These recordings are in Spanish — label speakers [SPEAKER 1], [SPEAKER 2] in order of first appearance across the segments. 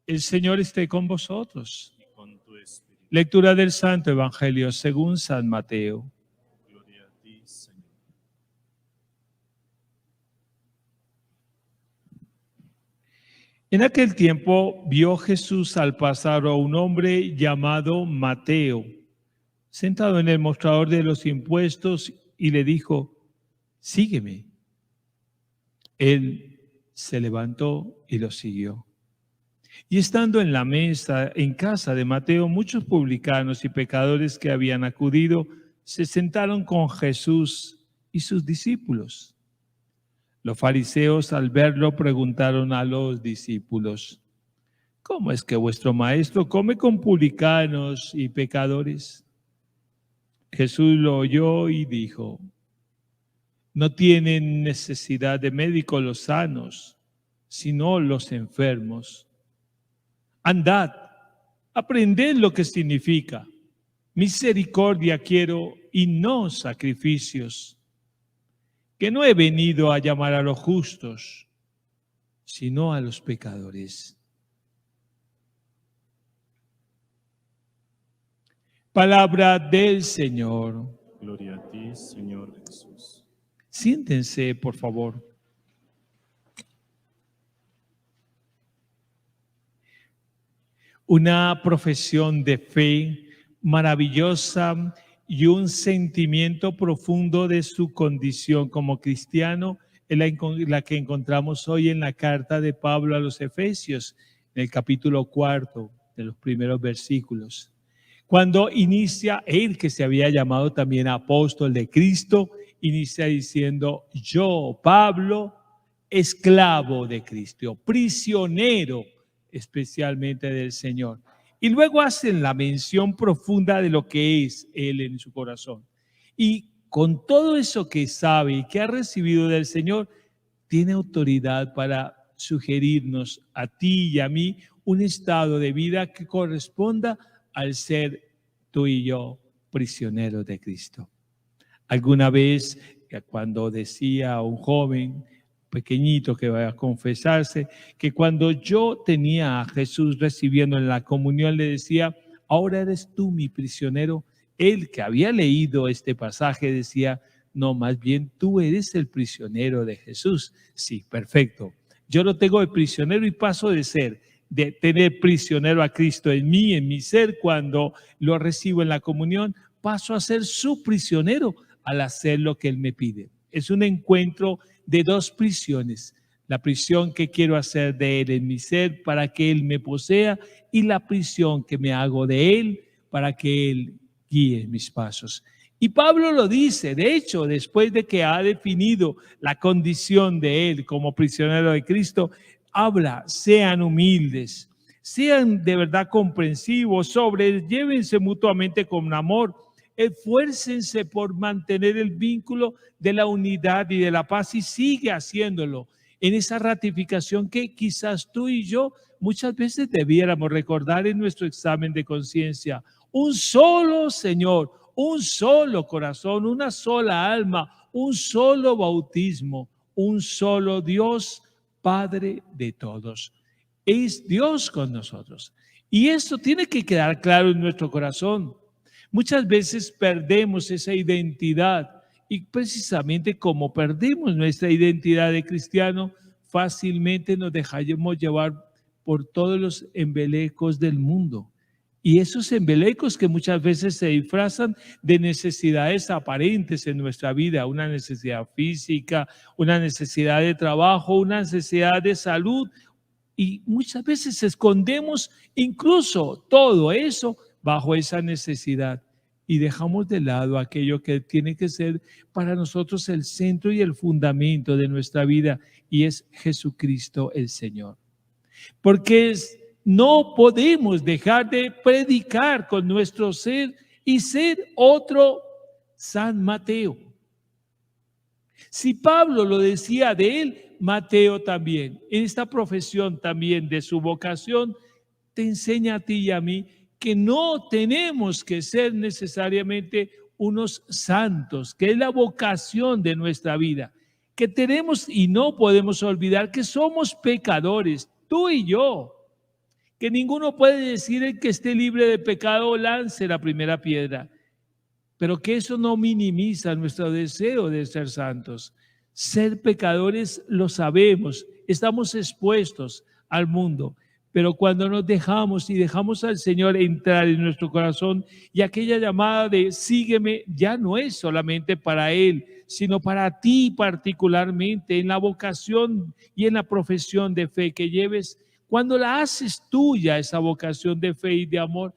[SPEAKER 1] El Señor esté con vosotros.
[SPEAKER 2] y con tu espíritu.
[SPEAKER 1] Lectura del Santo Evangelio según San Mateo.
[SPEAKER 2] Gloria a ti, Señor.
[SPEAKER 1] En aquel tiempo vio Jesús al pasar a un hombre llamado Mateo, sentado en el mostrador de los impuestos, y le dijo: sígueme. Él se levantó y lo siguió. Y estando en la mesa en casa de Mateo, muchos publicanos y pecadores que habían acudido se sentaron con Jesús y sus discípulos. Los fariseos, al verlo, preguntaron a los discípulos: ¿cómo es que vuestro maestro come con publicanos y pecadores? Jesús lo oyó y dijo: no tienen necesidad de médicos los sanos, sino los enfermos. Andad, aprended lo que significa: misericordia quiero y no sacrificios, que no he venido a llamar a los justos, sino a los pecadores. Palabra del Señor.
[SPEAKER 2] Gloria a ti, Señor Jesús.
[SPEAKER 1] Siéntense, por favor. Una profesión de fe maravillosa y un sentimiento profundo de su condición como cristiano es la que encontramos hoy en la carta de Pablo a los Efesios, en el capítulo 4, de los primeros versículos. Cuando inicia él, que se había llamado también apóstol de Cristo, inicia diciendo: yo, Pablo, esclavo de Cristo, prisionero especialmente del Señor. Y luego hacen la mención profunda de lo que es él en su corazón. Y con todo eso que sabe y que ha recibido del Señor, tiene autoridad para sugerirnos a ti y a mí un estado de vida que corresponda al ser tú y yo prisioneros de Cristo. Alguna vez, cuando decía a un joven pequeñito que va a confesarse, que cuando yo tenía a Jesús recibiendo en la comunión, le decía: ahora eres tú mi prisionero. Él, que había leído este pasaje, decía: no, más bien tú eres el prisionero de Jesús. Sí, perfecto. Yo lo tengo de prisionero y paso de tener prisionero a Cristo en mí, en mi ser, cuando lo recibo en la comunión, paso a ser su prisionero al hacer lo que Él me pide. Es un encuentro de dos prisiones: la prisión que quiero hacer de Él en mi ser para que Él me posea, y la prisión que me hago de Él para que Él guíe mis pasos. Y Pablo lo dice, de hecho, después de que ha definido la condición de Él como prisionero de Cristo, habla: sean humildes, sean de verdad comprensivos, sobrellévense mutuamente con amor, esfuércense por mantener el vínculo de la unidad y de la paz, y sigue haciéndolo en esa ratificación que quizás tú y yo muchas veces debiéramos recordar en nuestro examen de conciencia: un solo Señor, un solo corazón, una sola alma, un solo bautismo, un solo Dios, Padre de todos. Es Dios con nosotros. Y esto tiene que quedar claro en nuestro corazón. Muchas veces perdemos esa identidad, y precisamente como perdemos nuestra identidad de cristiano, fácilmente nos dejamos llevar por todos los embelecos del mundo. Y esos embelecos que muchas veces se disfrazan de necesidades aparentes en nuestra vida: una necesidad física, una necesidad de trabajo, una necesidad de salud. Y muchas veces escondemos incluso todo eso bajo esa necesidad, y dejamos de lado aquello que tiene que ser para nosotros el centro y el fundamento de nuestra vida, y es Jesucristo el Señor. Porque no podemos dejar de predicar con nuestro ser y ser otro San Mateo. Si Pablo lo decía de él, Mateo también, en esta profesión también de su vocación, te enseña a ti y a mí que no tenemos que ser necesariamente unos santos, que es la vocación de nuestra vida, que tenemos y no podemos olvidar que somos pecadores, tú y yo, que ninguno puede decir el que esté libre de pecado lance la primera piedra, pero que eso no minimiza nuestro deseo de ser santos. Ser pecadores lo sabemos, estamos expuestos al mundo, pero cuando nos dejamos y dejamos al Señor entrar en nuestro corazón y aquella llamada de sígueme ya no es solamente para Él, sino para ti particularmente, en la vocación y en la profesión de fe que lleves. Cuando la haces tuya, esa vocación de fe y de amor,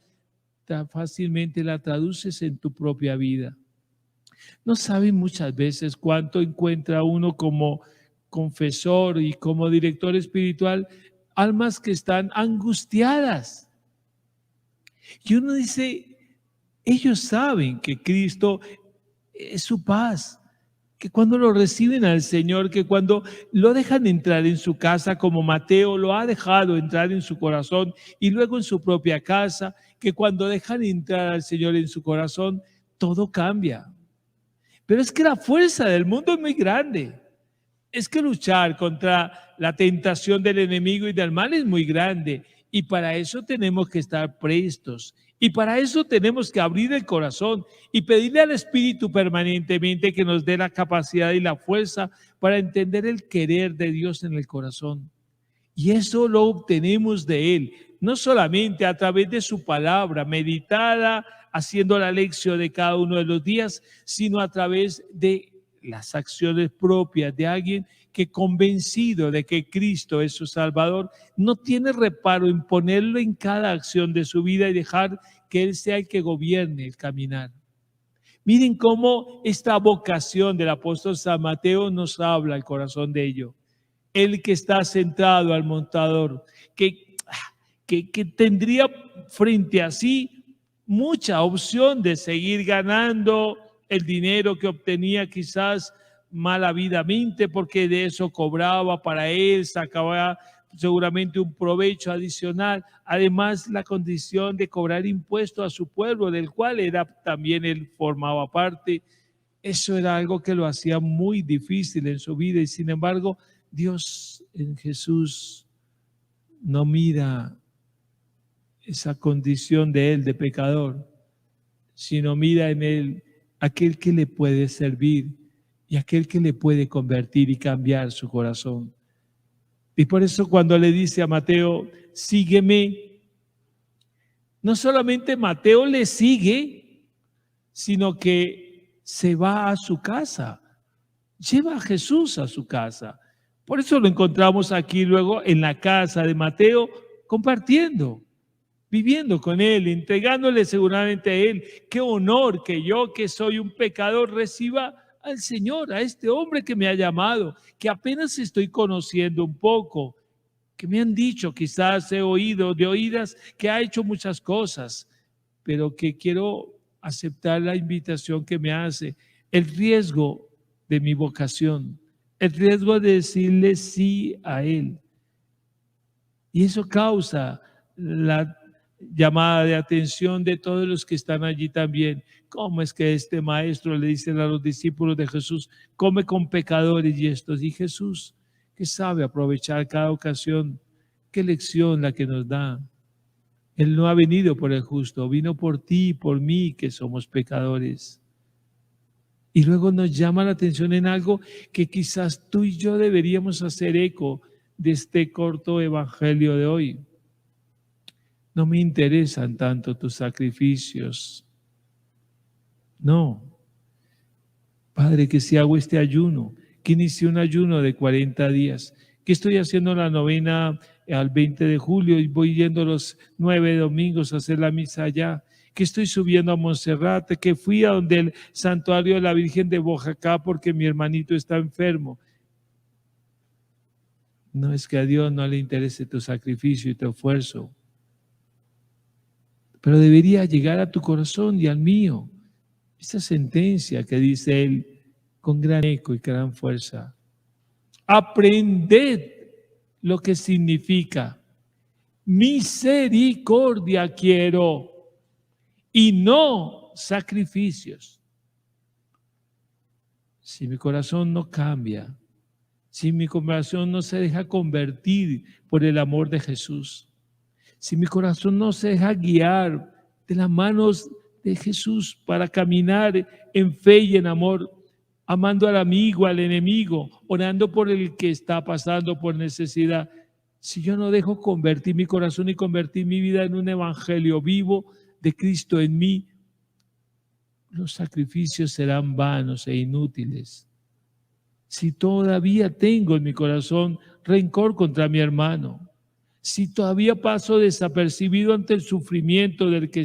[SPEAKER 1] tan fácilmente la traduces en tu propia vida. No saben muchas veces cuánto encuentra uno como confesor y como director espiritual, almas que están angustiadas. Y uno dice, ellos saben que Cristo es su paz, que cuando lo reciben al Señor, que cuando lo dejan entrar en su casa, como Mateo lo ha dejado entrar en su corazón y luego en su propia casa, que cuando dejan entrar al Señor en su corazón, todo cambia. Pero es que la fuerza del mundo es muy grande. Es que luchar contra la tentación del enemigo y del mal es muy grande. Y para eso tenemos que estar prestos. Y para eso tenemos que abrir el corazón y pedirle al Espíritu permanentemente que nos dé la capacidad y la fuerza para entender el querer de Dios en el corazón. Y eso lo obtenemos de Él, no solamente a través de su palabra meditada, haciendo la lección de cada uno de los días, sino a través de las acciones propias de alguien que, convencido de que Cristo es su Salvador, no tiene reparo en ponerlo en cada acción de su vida y dejar que Él sea el que gobierne el caminar. Miren cómo esta vocación del apóstol San Mateo nos habla al corazón de ello. El que está sentado al montador, que tendría frente a sí mucha opción de seguir ganando el dinero que obtenía quizás malavidamente, porque de eso cobraba para él, sacaba seguramente un provecho adicional. Además, la condición de cobrar impuestos a su pueblo, del cual era también él formaba parte, eso era algo que lo hacía muy difícil en su vida y sin embargo, Dios en Jesús no mira esa condición de él de pecador, sino mira en él aquel que le puede servir y aquel que le puede convertir y cambiar su corazón. Y por eso cuando le dice a Mateo, sígueme, no solamente Mateo le sigue, sino que se va a su casa, lleva a Jesús a su casa. Por eso lo encontramos aquí luego en la casa de Mateo, compartiendo, viviendo con él, entregándole seguramente a él. Qué honor que yo, que soy un pecador, reciba al Señor, a este hombre que me ha llamado, que apenas estoy conociendo un poco, que me han dicho, quizás he oído de oídas, que ha hecho muchas cosas, pero que quiero aceptar la invitación que me hace, el riesgo de mi vocación, el riesgo de decirle sí a Él. Y eso causa la llamada de atención de todos los que están allí también. ¿Cómo es que este maestro le dice a los discípulos de Jesús, come con pecadores y estos? Y Jesús, que sabe aprovechar cada ocasión, qué lección la que nos da. Él no ha venido por el justo, vino por ti y por mí, que somos pecadores. Y luego nos llama la atención en algo que quizás tú y yo deberíamos hacer eco de este corto evangelio de hoy. No me interesan tanto tus sacrificios. No. Padre, que si hago este ayuno, que inicie un ayuno de 40 días, que estoy haciendo la novena al 20 de julio y voy yendo los 9 domingos a hacer la misa allá, que estoy subiendo a Monserrate, que fui a donde el santuario de la Virgen de Bojacá porque mi hermanito está enfermo. No es que a Dios no le interese tu sacrificio y tu esfuerzo, pero debería llegar a tu corazón y al mío esta sentencia que dice él con gran eco y gran fuerza. Aprended lo que significa misericordia quiero y no sacrificios. Si mi corazón no cambia, si mi corazón no se deja convertir por el amor de Jesús, si mi corazón no se deja guiar de las manos de Jesús para caminar en fe y en amor, amando al amigo, al enemigo, orando por el que está pasando por necesidad, si yo no dejo convertir mi corazón y convertir mi vida en un evangelio vivo de Cristo en mí, los sacrificios serán vanos e inútiles. Si todavía tengo en mi corazón rencor contra mi hermano, si todavía paso desapercibido ante el sufrimiento del que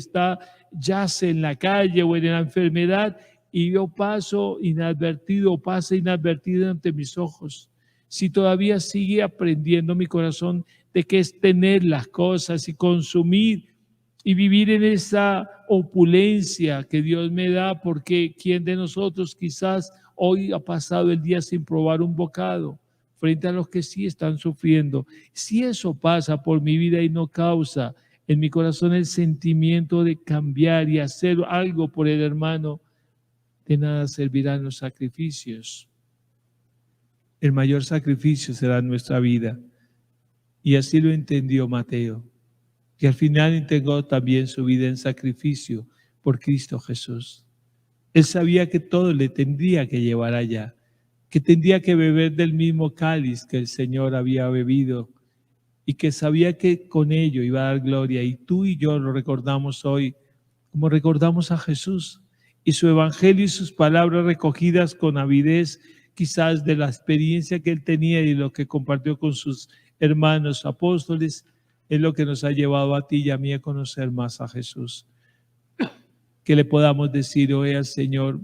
[SPEAKER 1] yace en la calle o en la enfermedad, y yo paso inadvertido o pasa inadvertido ante mis ojos, si todavía sigue aprendiendo mi corazón de qué es tener las cosas y consumir y vivir en esa opulencia que Dios me da, porque ¿quién de nosotros quizás hoy ha pasado el día sin probar un bocado frente a los que sí están sufriendo? Si eso pasa por mi vida y no causa en mi corazón el sentimiento de cambiar y hacer algo por el hermano, de nada servirán los sacrificios. El mayor sacrificio será nuestra vida. Y así lo entendió Mateo, que al final entregó también su vida en sacrificio por Cristo Jesús. Él sabía que todo le tendría que llevar allá, que tendría que beber del mismo cáliz que el Señor había bebido y que sabía que con ello iba a dar gloria. Y tú y yo lo recordamos hoy, como recordamos a Jesús y su evangelio y sus palabras recogidas con avidez, quizás de la experiencia que él tenía y lo que compartió con sus hermanos apóstoles, es lo que nos ha llevado a ti y a mí a conocer más a Jesús. Que le podamos decir hoy al Señor,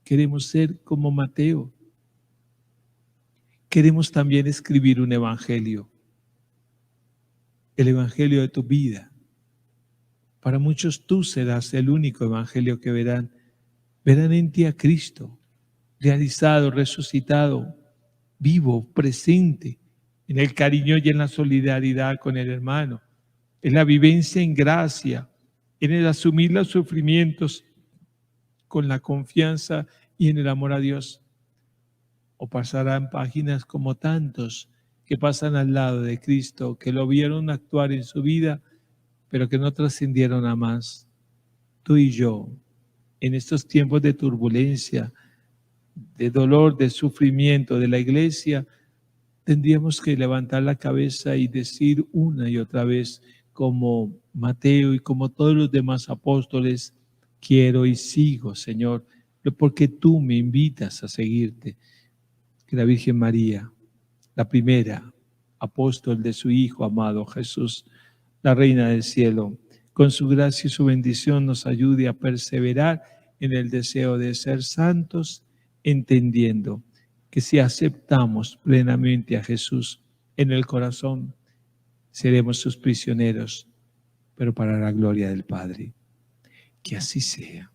[SPEAKER 1] queremos ser como Mateo. Queremos también escribir un evangelio, el evangelio de tu vida. Para muchos tú serás el único evangelio que verán. Verán en ti a Cristo, realizado, resucitado, vivo, presente, en el cariño y en la solidaridad con el hermano, en la vivencia en gracia, en el asumir los sufrimientos con la confianza y en el amor a Dios. O pasarán páginas como tantos que pasan al lado de Cristo, que lo vieron actuar en su vida, pero que no trascendieron a más. Tú y yo, en estos tiempos de turbulencia, de dolor, de sufrimiento de la iglesia, tendríamos que levantar la cabeza y decir una y otra vez, como Mateo y como todos los demás apóstoles, quiero y sigo, Señor, porque tú me invitas a seguirte. Que la Virgen María, la primera apóstol de su Hijo amado Jesús, la Reina del Cielo, con su gracia y su bendición nos ayude a perseverar en el deseo de ser santos, entendiendo que si aceptamos plenamente a Jesús en el corazón, seremos sus prisioneros, pero para la gloria del Padre. Que así sea.